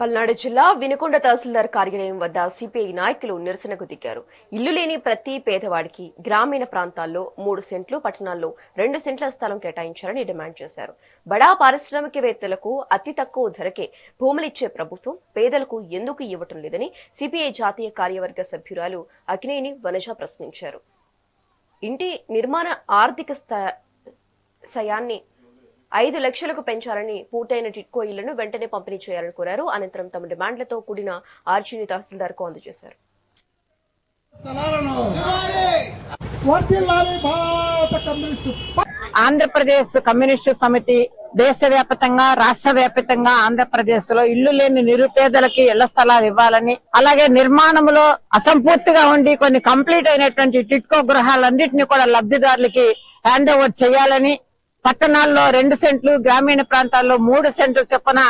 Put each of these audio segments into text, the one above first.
పల్నాడు జిల్లా వినుకొండ తహసీల్దార్ కార్యాలయం వద్ద సిపిఐ నాయకులు నిరసనకు దిగారు. ఇల్లు లేని ప్రతి పేదవాడికి గ్రామీణ ప్రాంతాల్లో 3 సెంట్లు, పట్టణాల్లో 2 సెంట్ల స్థలం కేటాయించాలని డిమాండ్ చేశారు. బడా పారిశ్రామికవేత్తలకు అతి తక్కువ ధరకే భూములిచ్చే ప్రభుత్వం పేదలకు ఎందుకు ఇవ్వటం లేదని సిపిఐ జాతీయ కార్యవర్గ సభ్యురాలు అక్కినేని వనజ ప్రశ్నించారు. ఇంటి నిర్మాణ ఆర్థిక సాయాన్ని 5 లక్షలకు పెంచాలని, పూర్తయిన టిట్కో ఇళ్లను వెంటనే పంపిణీ చేయాలని కోరారు. అనంతరం తమ డిమాండ్లతో కూడిన ఆర్జీని తహసీల్దార్ కు అందజేశారు. ఆంధ్రప్రదేశ్ కమ్యూనిస్టు సమితి దేశవ్యాప్తంగా రాష్ట్ర వ్యాప్తంగా ఆంధ్రప్రదేశ్ లో ఇల్లు లేని నిరుపేదలకి ఇళ్ల స్థలాలు ఇవ్వాలని, అలాగే నిర్మాణంలో అసంపూర్తిగా ఉండి కొన్ని కంప్లీట్ అయినటువంటి టిట్కో గృహాలన్నింటినీ కూడా లబ్ధిదారులకి హ్యాండ్ ఓవర్ చేయాలని, పట్టణాల్లో 2 సెంట్లు, గ్రామీణ ప్రాంతాల్లో 3 సెంట్లు చొప్పున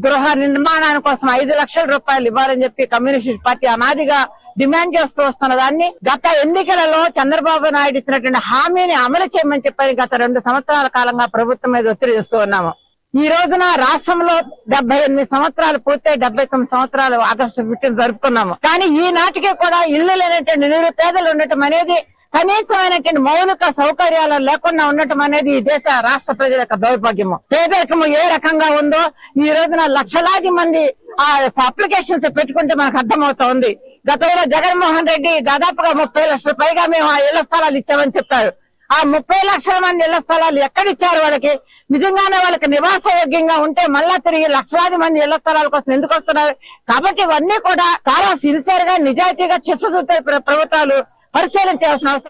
గృహ నిర్మాణాని కోసం 5 లక్షల రూపాయలు ఇవ్వాలని చెప్పి కమ్యూనిస్ట్ పార్టీ అనాదిగా డిమాండ్ చేస్తూ వస్తున్న దాన్ని గత ఎన్నికలలో చంద్రబాబు నాయుడు ఇచ్చినటువంటి హామీని అమలు చేయమని చెప్పని గత 2 సంవత్సరాల కాలంగా ప్రభుత్వం మీద ఒత్తిడి చేస్తూ ఉన్నాము. ఈ రోజున రాష్ట్రంలో 78 సంవత్సరాలు పూర్తయి 79 సంవత్సరాలు ఆగస్టు 15 జరుపుకున్నాము. కానీ ఈనాటికి కూడా ఇళ్లు లేనటువంటి నిరుపేదలు ఉండటం అనేది, కనీసమైనటువంటి మౌలిక సౌకర్యాలు లేకుండా ఉండటం అనేది ఈ దేశ రాష్ట్ర ప్రజల యొక్క దౌర్భాగ్యము. పేదరికము ఏ రకంగా ఉందో ఈ రోజున లక్షలాది మంది ఆ అప్లికేషన్స్ పెట్టుకుంటే మనకు అర్థమవుతోంది. గతంలో జగన్మోహన్ రెడ్డి దాదాపుగా 30 లక్షల పైగా మేము ఆ ఇళ్ల స్థలాలు ఇచ్చామని చెప్పారు. ఆ 30 లక్షల మంది ఇళ్ల స్థలాలు ఎక్కడిచ్చారు? వాళ్ళకి నిజంగానే వాళ్ళకి నివాసయోగ్యంగా ఉంటే మళ్ళా తిరిగి లక్షలాది మంది ఇళ్ల స్థలాల కోసం ఎందుకు వస్తున్నారు? కాబట్టి ఇవన్నీ కూడా చాలా సిన్సియర్ గా, నిజాయితీగా చిత్తశుద్ధితో ప్రభుత్వాలు పరిశీలన చేయాల్సిన అవసరం.